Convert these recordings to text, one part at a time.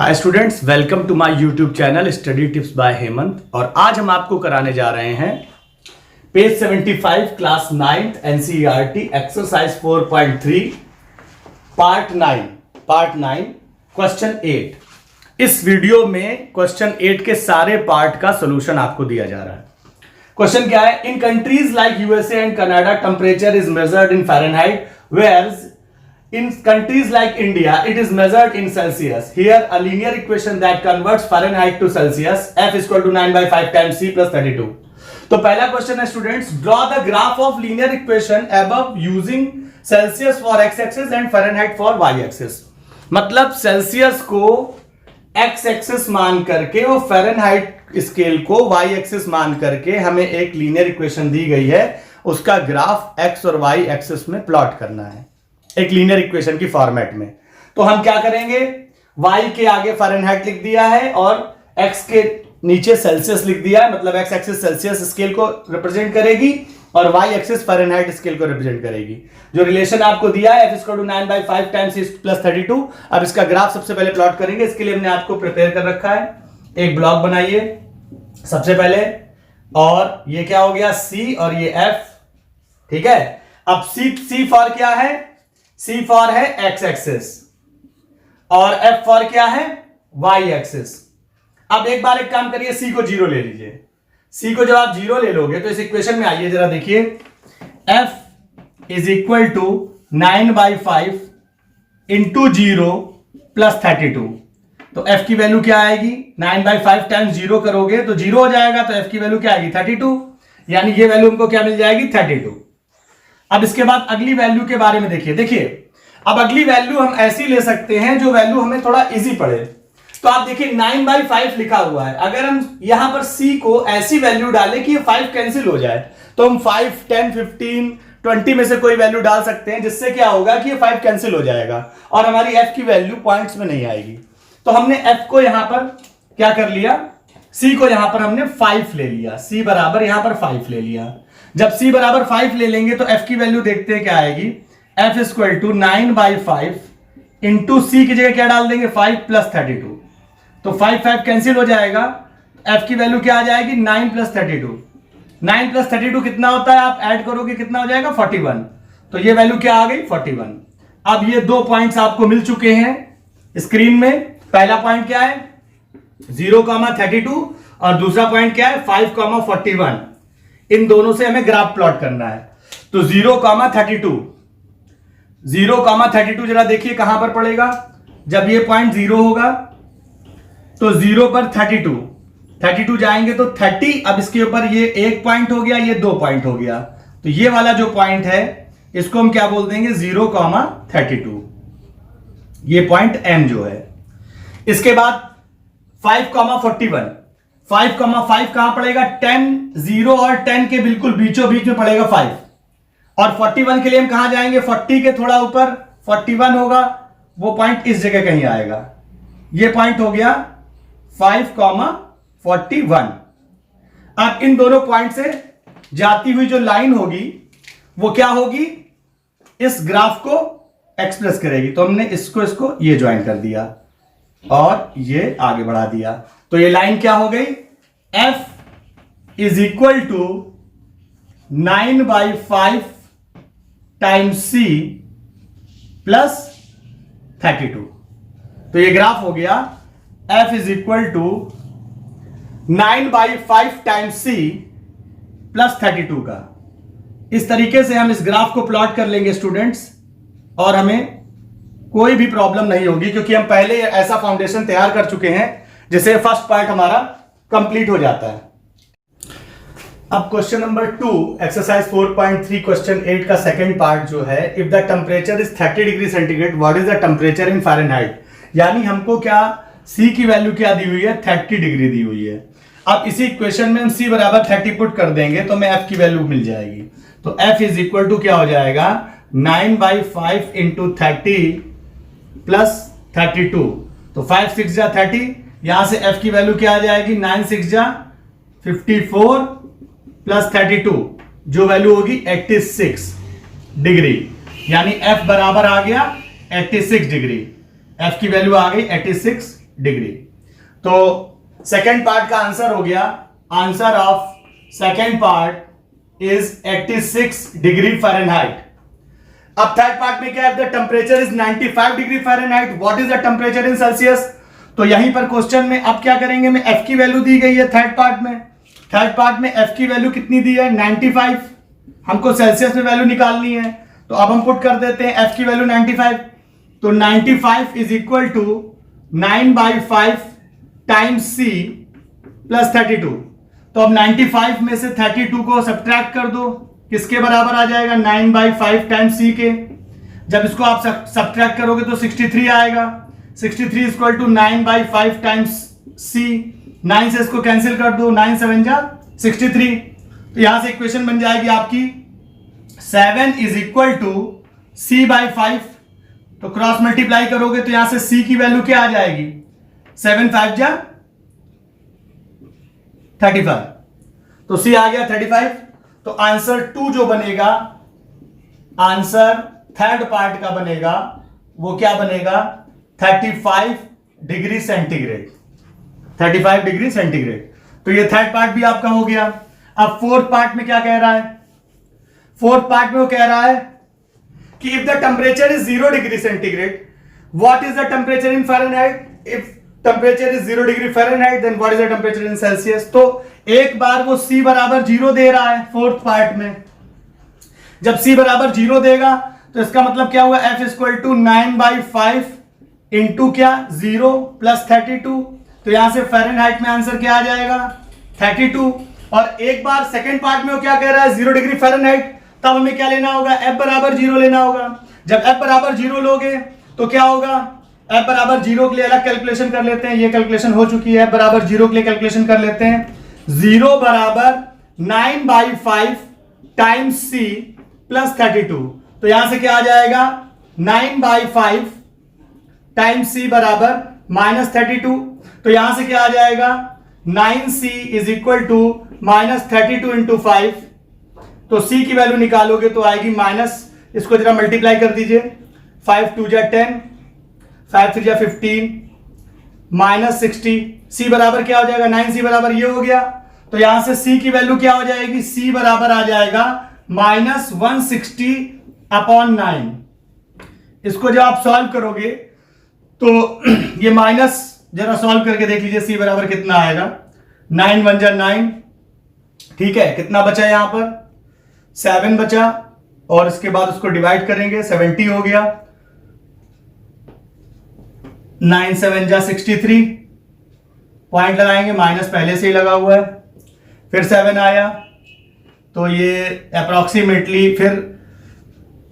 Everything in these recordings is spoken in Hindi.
Hi students, welcome to my YouTube channel study tips by Hemant. और आज हम आपको कराने जा रहे हैं page 75 class 9th NCERT exercise 4.3 part 9 question 8। इस वीडियो में क्वेश्चन 8 के सारे पार्ट का सोल्यूशन आपको दिया जा रहा है। क्वेश्चन क्या है? In countries like USA and Canada temperature is measured in Fahrenheit, whereas in countries like India it is measured in Celsius. Here a linear equation that converts Fahrenheit to Celsius, F is equal to 9/5 times C plus 32. तो पहला क्वेश्चन है students, draw the graph of linear equation above using Celsius for X axis and Fahrenheit for Y axis. मतलब सेल्सियस को एक्स एक्सिस मान करके और फ़ारेनहाइट स्केल को वाई एक्सिस मान करके हमें एक लीनियर इक्वेशन दी गई है, उसका ग्राफ एक्स और वाई एक्सिस में प्लॉट करना है एक लीनियर इक्वेशन की फॉर्मेट में। तो हम क्या करेंगे, y के आगे फ़ारेनहाइट लिख दिया है और x के नीचे सेल्सियस लिख दिया है। मतलब x एक्सिस सेल्सियस स्केल को रिप्रेजेंट करेगी और y एक्सिस फ़ारेनहाइट स्केल को रिप्रेजेंट करेगी। जो रिलेशन आपको दिया है f = 9/5 टाइम्स प्लस 32। अब इसका ग्राफ सबसे पहले प्लॉट करेंगे। इसके लिए हमने आपको प्रिपेयर कर रखा है, एक ब्लॉक बनाइए सबसे पहले, और ये क्या हो गया c और ये f, ठीक है। अब c फॉर क्या है? C फॉर है x एक्सिस और F फॉर क्या है? Y axis. अब एक बार एक काम करिए, C को 0 ले लीजिए। C को जब आप 0 ले लोगे तो इस इक्वेशन में आइए जरा देखिए, F is equal to 9/5 into 0 plus 32। तो F की वैल्यू क्या आएगी? 9/5 टाइम्स 0 करोगे तो 0 हो जाएगा, तो F की वैल्यू क्या आएगी? 32। यानी ये वैल्यू हमको क्या मिल जाएगी? 32। अब इसके बाद अगली वैल्यू के बारे में देखिए। अब अगली वैल्यू हम ऐसी ले सकते हैं जो वैल्यू हमें थोड़ा इजी पड़े। तो आप देखिए 9/5 लिखा हुआ है, अगर हम यहां पर c को ऐसी वैल्यू डालें कि ये 5 कैंसिल हो जाए, तो हम 5, 10, 15, 20 में से कोई वैल्यू डाल सकते हैं, जिससे क्या होगा कि ये 5 कैंसिल हो जाएगा और हमारी f की वैल्यू पॉइंट्स में नहीं आएगी। तो हमने f को यहां पर क्या कर लिया, c को यहां पर हमने 5 ले लिया, c बराबर यहां पर 5 ले लिया। जब c बराबर 5 ले लेंगे तो f की वैल्यू देखते हैं क्या आएगी। f = 9/5 इंटू c की जगह क्या डाल देंगे? 5 प्लस 32। तो 5 कैंसिल हो जाएगा, f की वैल्यू क्या आ जाएगी? 9 प्लस 32। 9 प्लस 32 कितना होता है? आप ऐड करोगे कितना हो जाएगा? 41। तो ये वैल्यू क्या आ गई? 41। अब ये दो पॉइंट्स आपको मिल चुके हैं स्क्रीन में। पहला पॉइंट क्या है? 0,32 और दूसरा पॉइंट क्या है? 5,41। इन दोनों से हमें ग्राफ प्लॉट करना है। तो 0,32 जरा देखिए कहां पर पड़ेगा। जब ये पॉइंट 0 होगा तो 0 पर 32 जाएंगे तो 30। अब इसके ऊपर ये एक पॉइंट हो गया, ये 2 पॉइंट हो गया, तो ये वाला जो पॉइंट है इसको हम क्या बोल देंगे? 0,32। ये पॉइंट M जो है। इसके बाद 5,41, 5,5 कहां पड़ेगा? 10, 0 और 10 के बिल्कुल बीचों बीच में पड़ेगा 5। और 41 के लिए हम कहां जाएंगे? 40 के थोड़ा ऊपर 41 होगा, वो पॉइंट इस जगह कहीं आएगा। ये पॉइंट हो गया 5,41। अब इन दोनों पॉइंट से जाती हुई जो लाइन होगी वो क्या होगी? इस ग्राफ को एक्सप्रेस करेगी। तो हमने इसको ये ज्वाइन कर दिया और ये आगे बढ़ा दिया। तो ये लाइन क्या हो गई? F is equal to 9/5 times C plus 32। तो ये ग्राफ हो गया F is equal to 9/5 times C plus 32 का। इस तरीके से हम इस ग्राफ को प्लॉट कर लेंगे स्टूडेंट्स, और हमें कोई भी प्रॉब्लम नहीं होगी, क्योंकि हम पहले ऐसा फाउंडेशन तैयार कर चुके हैं जिससे फर्स्ट पार्ट हमारा कंप्लीट हो जाता है। अब क्वेश्चन नंबर 2 एक्सरसाइज 4.3 क्वेश्चन 8 का सेकंड पार्ट जो है, if the temperature is 30 degree centigrade, what is the temperature in Fahrenheit. यानी हमको क्या C की वैल्यू क्या दी हुई है? 30 डिग्री दी हुई है। अब इसी इक्वेशन में हम C बराबर 30 पुट कर देंगे तो हमें F की वैल्यू मिल जाएगी। तो F इज इक्वल टू क्या हो जाएगा? 9/5 इंटू 30 प्लस 32। तो 5 6 जा 30, यहां से F की वैल्यू क्या आ जाएगी? 9 6 जा 54 प्लस 32, जो वैल्यू होगी 86 डिग्री। यानी F बराबर आ गया 86 डिग्री। F की वैल्यू आ गई 86 डिग्री। तो सेकेंड पार्ट का आंसर हो गया, answer of second part is 86 degree Fahrenheit. अब थर्ड पार्ट में क्या है, the temperature is 95 degree Fahrenheit, what is the temperature in Celsius. तो यहीं पर क्वेश्चन में अब क्या करेंगे, में एफ की वैल्यू दी गई है थर्ड पार्ट में एफ की वैल्यू कितनी दी है 95, हमको सेल्सियस में वैल्यू निकालनी है, तो अब हम पुट कर देते हैं एफ की वैल्यू 95। तो 95 is equal to 9/5 times C plus 32। तो अब 95 में से 32 को सब्ट्रैक्ट कर दो, किसके बराबर आ जाएगा 9/5 टाइम्स सी के। जब इसको आप सब्ट्रैक्ट करोगे तो 63 आएगा। 63 इक्वल टू 9/5 टाइम्स सी, 9 से इसको कैंसिल कर दो, 9 7 जा 63। तो यहां से इक्वेशन बन जाएगी आपकी 7 इज इक्वल टू C/5। तो क्रॉस मल्टीप्लाई करोगे तो यहां से C की वैल्यू क्या आ जाएगी, 7 5 जा 35। तो C आ गया 35। तो आंसर 2 जो बनेगा, आंसर थर्ड पार्ट का बनेगा, वो क्या बनेगा 35 डिग्री सेंटीग्रेड, 35 डिग्री सेंटीग्रेड। तो ये थर्ड पार्ट भी आपका हो गया। अब फोर्थ पार्ट में क्या कह रहा है, फोर्थ पार्ट में वो कह रहा है कि if the temperature is 0 degree centigrade, what is the temperature in Fahrenheit. If temperature is 0 degree Fahrenheit then what is the temperature in Celsius. तो एक बार वो C बराबर 0 दे रहा है फोर्थ पार्ट में, जब C बराबर 0 देगा तो इसका मतलब क्या हुआ, F इक्वल टू 9/5 इंटू क्या 0 प्लस 32। तो यहां से फ़ारेनहाइट में आंसर क्या आ जाएगा 32। और एक बार सेकेंड पार्ट में वो क्या कह रहा है 0 डिग्री फ़ारेनहाइट, तब हमें क्या लेना होगा, F बराबर 0 लेना होगा। जब F बराबर 0 लोगे तो क्या होगा, F बराबर 0 के लिए अलग कैलकुलेशन कर लेते हैं, ये कैलकुलेशन हो चुकी है। F बराबर 0 के लिए कैलकुलेशन कर लेते हैं, 0 बराबर 9/5 टाइम्स C प्लस 32। तो यहां से क्या आ जाएगा 9/5 टाइम्स C बराबर माइनस 32। तो यहां से क्या आ जाएगा 9C is equal to minus 32 into 5। तो C की वैल्यू निकालोगे तो आएगी माइनस, इसको जरा मल्टीप्लाई कर दीजिए, 5 2 जा 10, 5 3 जा 15, माइनस 60। C बराबर क्या हो जाएगा 9C बराबर ये हो गया। तो यहां से C की वैल्यू क्या हो जाएगी, C बराबर आ जाएगा माइनस 160/9। इसको जब आप सॉल्व करोगे तो ये माइनस जरा सॉल्व करके देख लीजिए C बराबर कितना आएगा, 9 1 जा 9, ठीक है। कितना बचा यहां पर 7 बचा, और इसके बाद उसको डिवाइड करेंगे 70 हो गया, 9 7 जा 63, पॉइंट लगाएंगे, माइनस पहले से ही लगा हुआ है, फिर 7 आया तो ये अप्रोक्सीमेटली फिर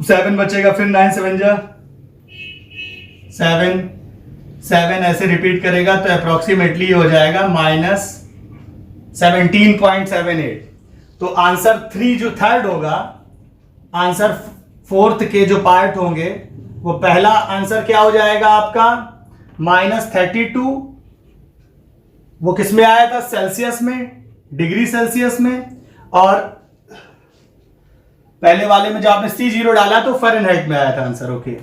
7 बचेगा, फिर 9 7 जा 7 7 ऐसे रिपीट करेगा तो अप्रोक्सीमेटली हो जाएगा माइनस 17.78। तो आंसर 3 जो थर्ड होगा, आंसर फोर्थ के जो पार्ट होंगे, वो पहला आंसर क्या हो जाएगा आपका माइनस 32। वो किस में आया था, सेल्सियस में, डिग्री सेल्सियस में। और पहले वाले में जब आपने C0 डाला तो फ़ारेनहाइट में आया था आंसर, ओके।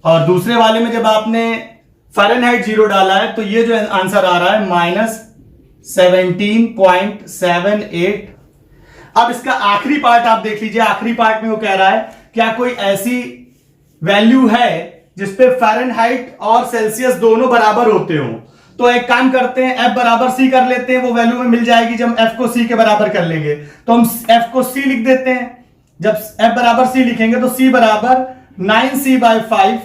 और दूसरे वाले में जब आपने फ़ारेनहाइट 0 डाला है तो ये जो आंसर आ रहा है माइनस 17.78। अब इसका आखिरी पार्ट आप देख लीजिए, आखिरी पार्ट में वो कह रहा है क्या कोई ऐसी वैल्यू है जिसपे फ़ारेनहाइट और सेल्सियस दोनों बराबर होते हो। तो एक काम करते हैं, F बराबर C कर लेते हैं, वो वैल्यू में मिल जाएगी जब F को C के बराबर कर लेंगे। तो हम F को C लिख देते हैं, जब F बराबर C लिखेंगे तो C बराबर 9C/5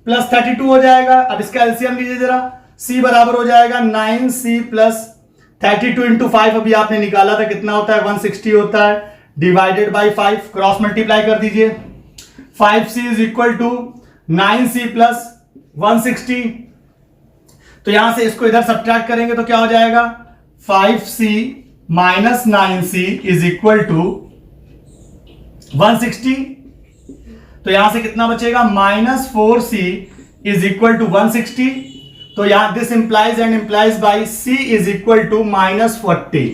प्लस 32 हो जाएगा। अब इसका एलसीएम लीजिए जरा, C बराबर हो जाएगा 9C प्लस 32 इंटू 5, अभी आपने निकाला था कितना होता है 160 होता है, डिवाइडेड बाई 5, क्रॉस मल्टीप्लाई कर दीजिए, 5C is equal to 9C plus 160। तो यहां से इसको इधर सब्ट्रैक्ट करेंगे तो क्या हो जाएगा 5C minus 9C is equal to 160। तो यहां से कितना बचेगा minus 4C is equal to 160। तो यहां this implies and implies by C is equal to minus 40।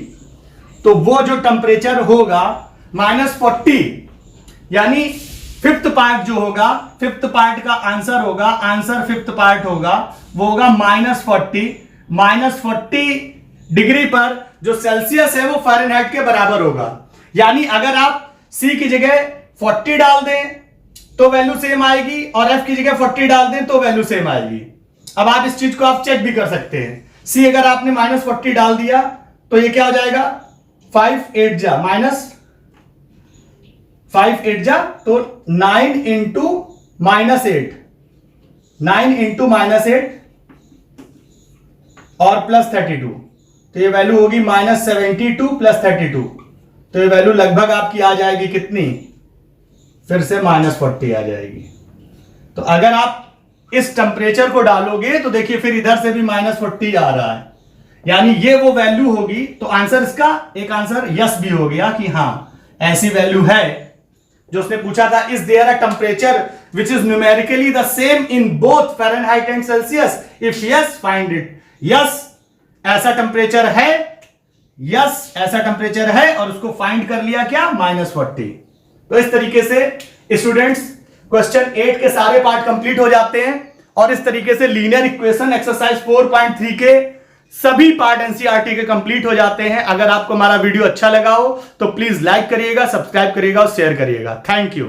तो वो जो टेम्परेचर होगा माइनस 40, यानी फिफ्थ पार्ट जो होगा, फिफ्थ पार्ट का आंसर होगा, आंसर फिफ्थ पार्ट होगा वो होगा -40। -40 डिग्री पर जो सेल्सियस है वो फ़ारेनहाइट के बराबर होगा। यानी अगर आप C की जगह 40 डाल दें तो वैल्यू सेम आएगी और F की जगह 40 डाल दें तो वैल्यू सेम आएगी। अब आप इस चीज को आप चेक भी कर सकते हैं। C अगर आपने -40 डाल दिया तो ये क्या हो जाएगा, 5 8 जा -5 8 जा तो 9 इंटू -8, 9 इंटू -8 और +32, तो ये वैल्यू होगी -72 + 32, तो ये वैल्यू लगभग आपकी आ जाएगी कितनी, फिर से -40 आ जाएगी। तो अगर आप इस टेम्परेचर को डालोगे तो देखिए फिर इधर से भी -40 आ रहा है, यानी ये वो वैल्यू होगी। तो आंसर इसका एक आंसर यस भी हो गया कि हां ऐसी वैल्यू है जो उसने पूछा था। Is there a temperature which is numerically the same in both Fahrenheit and Celsius, if yes find it. Yes ऐसा टेम्परेचर है, यस ऐसा टेम्परेचर है और उसको फाइंड कर लिया क्या, -40। तो इस तरीके से स्टूडेंट्स क्वेश्चन 8 के सारे पार्ट कंप्लीट हो जाते हैं और इस तरीके से लीनियर इक्वेशन एक्सरसाइज 4.3 के सभी पार्ट एनसीईआरटी के कंप्लीट हो जाते हैं। अगर आपको हमारा वीडियो अच्छा लगा हो तो प्लीज लाइक करिएगा, सब्सक्राइब करिएगा और शेयर करिएगा। Thank you.